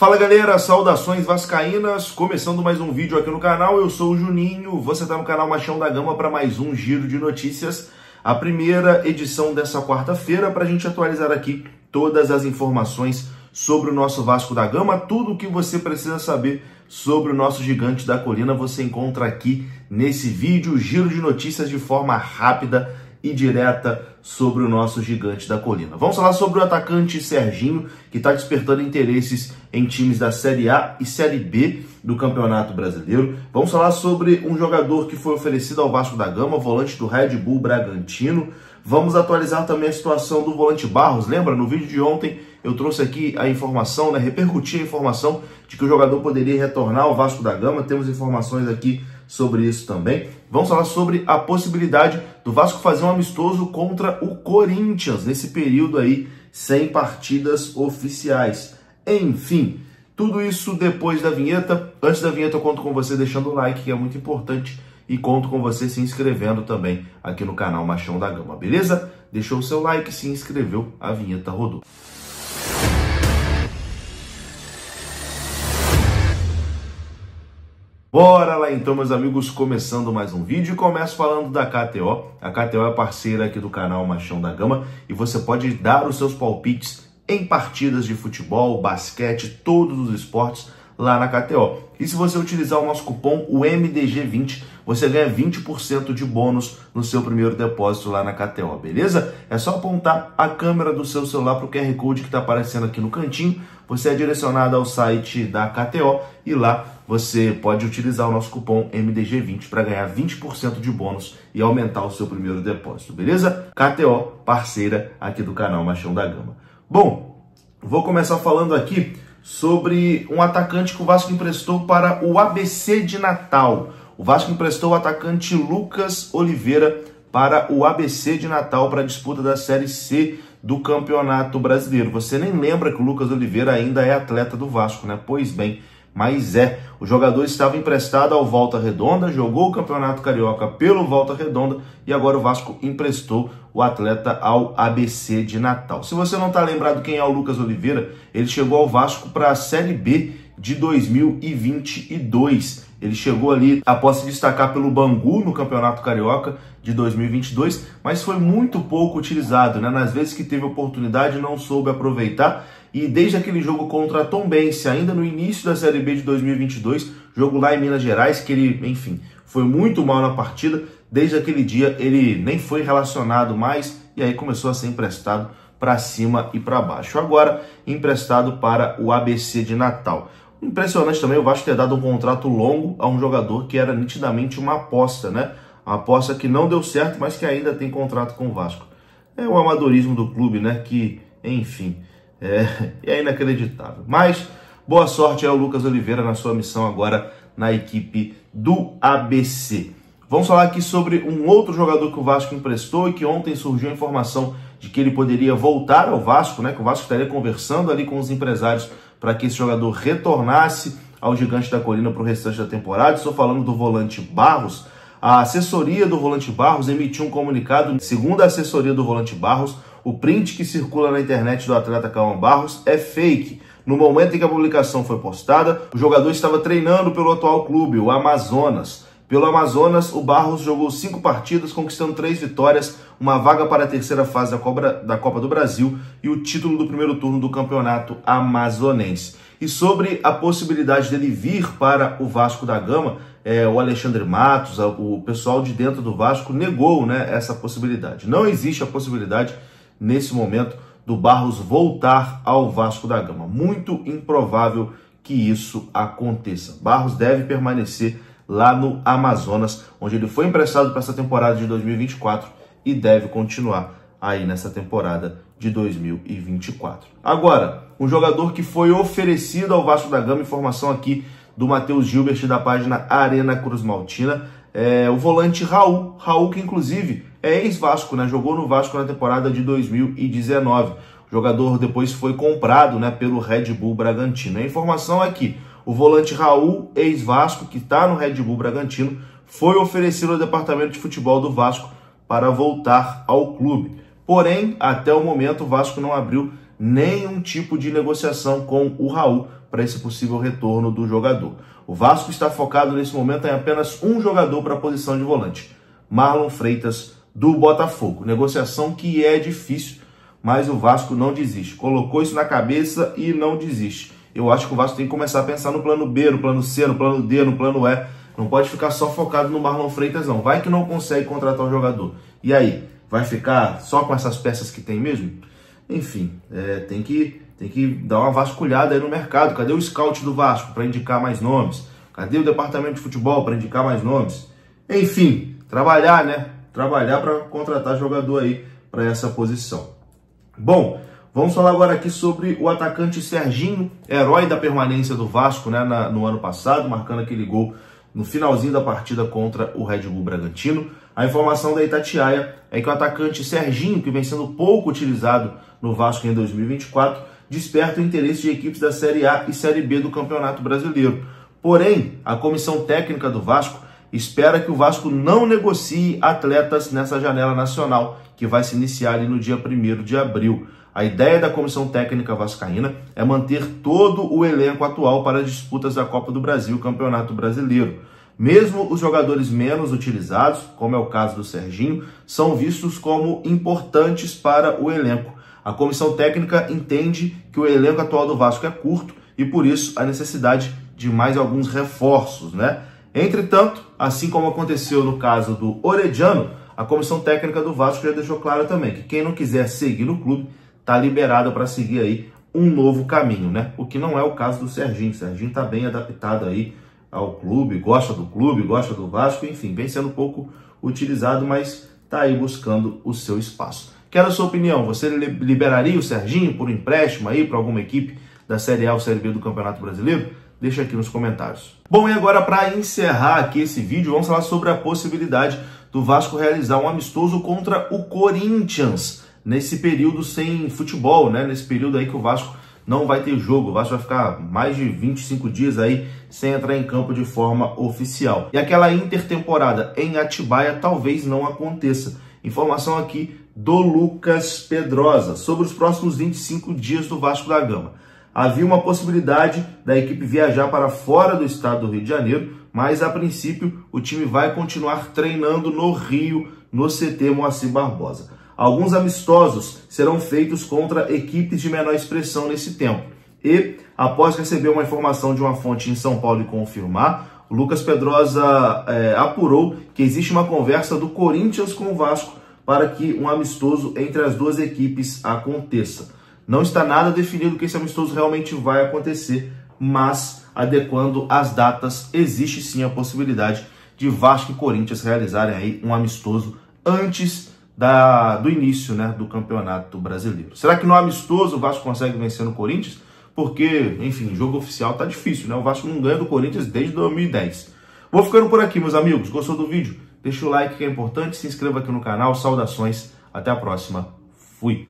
Fala galera, saudações vascaínas, começando mais um vídeo aqui no canal, eu sou o Juninho, você está no canal Machão da Gama para mais um giro de notícias, a primeira edição dessa quarta-feira para a gente atualizar aqui todas as informações sobre o nosso Vasco da Gama, tudo o que você precisa saber sobre o nosso gigante da colina você encontra aqui nesse vídeo, giro de notícias de forma rápida e direta sobre o nosso gigante da colina. Vamos falar sobre o atacante Serginho, que está despertando interesses em times da Série A e Série B do Campeonato Brasileiro. Vamos falar sobre um jogador que foi oferecido ao Vasco da Gama, volante do Red Bull Bragantino. Vamos atualizar também a situação do volante Barros. Lembra, no vídeo de ontem eu trouxe aqui a informação, repercuti a informação de que o jogador poderia retornar ao Vasco da Gama. Temos informações aqui sobre isso também. Vamos falar sobre a possibilidade do Vasco fazer um amistoso contra o Corinthians nesse período aí sem partidas oficiais. Enfim, tudo isso depois da vinheta. Antes da vinheta eu conto com você deixando o like, que é muito importante, e conto com você se inscrevendo também aqui no canal Machão da Gama, beleza? Deixou o seu like, se inscreveu, a vinheta rodou. Bora lá então, meus amigos, começando mais um vídeo. Começo falando da KTO. A KTO é parceira aqui do canal Machão da Gama e você pode dar os seus palpites em partidas de futebol, basquete, todos os esportes lá na KTO. E se você utilizar o nosso cupom, o MDG20, você ganha 20% de bônus no seu primeiro depósito lá na KTO, beleza? É só apontar a câmera do seu celular para o QR Code que está aparecendo aqui no cantinho. Você é direcionado ao site da KTO e lá você pode utilizar o nosso cupom MDG20 para ganhar 20% de bônus e aumentar o seu primeiro depósito, beleza? KTO, parceira aqui do canal Machão da Gama. Bom, vou começar falando aqui sobre um atacante que o Vasco emprestou para o ABC de Natal. O Vasco emprestou o atacante Lucas Oliveira para o ABC de Natal para a disputa da Série C do Campeonato Brasileiro. Você nem lembra que o Lucas Oliveira ainda é atleta do Vasco, né? Pois bem, mas é. O jogador estava emprestado ao Volta Redonda, jogou o Campeonato Carioca pelo Volta Redonda e agora o Vasco emprestou o atleta ao ABC de Natal. Se você não está lembrado quem é o Lucas Oliveira, ele chegou ao Vasco para a Série B de 2022. Ele chegou ali após se destacar pelo Bangu no Campeonato Carioca de 2022, mas foi muito pouco utilizado, né? Nas vezes que teve oportunidade não soube aproveitar. E desde aquele jogo contra a Tombense, ainda no início da Série B de 2022, jogo lá em Minas Gerais, que ele, enfim, foi muito mal na partida, desde aquele dia ele nem foi relacionado mais e aí começou a ser emprestado para cima e para baixo. Agora, emprestado para o ABC de Natal. Impressionante também o Vasco ter dado um contrato longo a um jogador que era nitidamente uma aposta, né? Uma aposta que não deu certo, mas que ainda tem contrato com o Vasco. É o amadorismo do clube, né? Que, enfim, é inacreditável. Mas boa sorte ao Lucas Oliveira na sua missão agora na equipe do ABC. Vamos falar aqui sobre um outro jogador que o Vasco emprestou e que ontem surgiu a informação de que ele poderia voltar ao Vasco, né? Que o Vasco estaria conversando ali com os empresários para que esse jogador retornasse ao Gigante da Colina para o restante da temporada. Estou falando do volante Barros. A assessoria do volante Barros emitiu um comunicado. Segundo a assessoria do volante Barros, o print que circula na internet do atleta Cauã Barros é fake. No momento em que a publicação foi postada, o jogador estava treinando pelo atual clube, o Amazonas. Pelo Amazonas, o Barros jogou 5 partidas, conquistando 3 vitórias, uma vaga para a terceira fase da Copa do Brasil e o título do primeiro turno do Campeonato Amazonense. E sobre a possibilidade dele vir para o Vasco da Gama, o Alexandre Matos, o pessoal de dentro do Vasco negou, essa possibilidade. Não existe a possibilidade, nesse momento, do Barros voltar ao Vasco da Gama. Muito improvável que isso aconteça. Barros deve permanecer lá no Amazonas, onde ele foi emprestado para essa temporada de 2024 e deve continuar aí nessa temporada de 2024. Agora, um jogador que foi oferecido ao Vasco da Gama, informação aqui do Matheus Gilbert da página Arena Cruz Maltina, o volante Raul. Raul que inclusive é ex-Vasco, jogou no Vasco na temporada de 2019. O jogador depois foi comprado pelo Red Bull Bragantino. A informação é que o volante Raul, ex-Vasco, que está no Red Bull Bragantino, foi oferecido ao departamento de futebol do Vasco para voltar ao clube. Porém, até o momento, o Vasco não abriu nenhum tipo de negociação com o Raul para esse possível retorno do jogador. O Vasco está focado nesse momento em apenas um jogador para a posição de volante, Marlon Freitas, do Botafogo. Negociação que é difícil, mas o Vasco não desiste. Colocou isso na cabeça e não desiste. Eu acho que o Vasco tem que começar a pensar no plano B, no plano C, no plano D, no plano E. Não pode ficar só focado no Marlon Freitas, não. Vai que não consegue contratar o jogador. E aí? Vai ficar só com essas peças que tem mesmo? Enfim, tem que dar uma vasculhada aí no mercado. Cadê o scout do Vasco para indicar mais nomes? Cadê o departamento de futebol para indicar mais nomes? Enfim, trabalhar, né? Trabalhar para contratar jogador aí para essa posição. Bom, vamos falar agora aqui sobre o atacante Serginho, herói da permanência do Vasco, né, no ano passado, marcando aquele gol no finalzinho da partida contra o Red Bull Bragantino. A informação da Itatiaia é que o atacante Serginho, que vem sendo pouco utilizado no Vasco em 2024, desperta o interesse de equipes da Série A e Série B do Campeonato Brasileiro. Porém, a comissão técnica do Vasco espera que o Vasco não negocie atletas nessa janela nacional, que vai se iniciar ali no dia 1º de abril. A ideia da comissão técnica vascaína é manter todo o elenco atual para as disputas da Copa do Brasil e Campeonato Brasileiro. Mesmo os jogadores menos utilizados, como é o caso do Serginho, são vistos como importantes para o elenco. A comissão técnica entende que o elenco atual do Vasco é curto e, por isso, a necessidade de mais alguns reforços, né? Entretanto, assim como aconteceu no caso do Orediano, a comissão técnica do Vasco já deixou claro também que quem não quiser seguir no clube está liberado para seguir aí um novo caminho, né? O que não é o caso do Serginho. O Serginho está bem adaptado aí ao clube, gosta do Vasco, enfim, vem sendo pouco utilizado, mas está aí buscando o seu espaço. Quero a sua opinião, você liberaria o Serginho por um empréstimo aí para alguma equipe da Série A ou Série B do Campeonato Brasileiro? Deixa aqui nos comentários. Bom, e agora para encerrar aqui esse vídeo, vamos falar sobre a possibilidade do Vasco realizar um amistoso contra o Corinthians nesse período sem futebol, né? Nesse período aí que o Vasco não vai ter jogo. O Vasco vai ficar mais de 25 dias aí sem entrar em campo de forma oficial. E aquela intertemporada em Atibaia talvez não aconteça. Informação aqui do Lucas Pedrosa sobre os próximos 25 dias do Vasco da Gama. Havia uma possibilidade da equipe viajar para fora do estado do Rio de Janeiro, mas a princípio o time vai continuar treinando no Rio, no CT Moacir Barbosa. Alguns amistosos serão feitos contra equipes de menor expressão nesse tempo. E, após receber uma informação de uma fonte em São Paulo e confirmar, o Lucas Pedrosa apurou que existe uma conversa do Corinthians com o Vasco para que um amistoso entre as duas equipes aconteça. Não está nada definido que esse amistoso realmente vai acontecer, mas adequando as datas, existe sim a possibilidade de Vasco e Corinthians realizarem aí um amistoso antes do início, né, do Campeonato Brasileiro. Será que no amistoso o Vasco consegue vencer no Corinthians? Porque, enfim, jogo oficial tá difícil, né? O Vasco não ganha do Corinthians desde 2010. Vou ficando por aqui, meus amigos. Gostou do vídeo? Deixa o like que é importante, se inscreva aqui no canal. Saudações, até a próxima. Fui!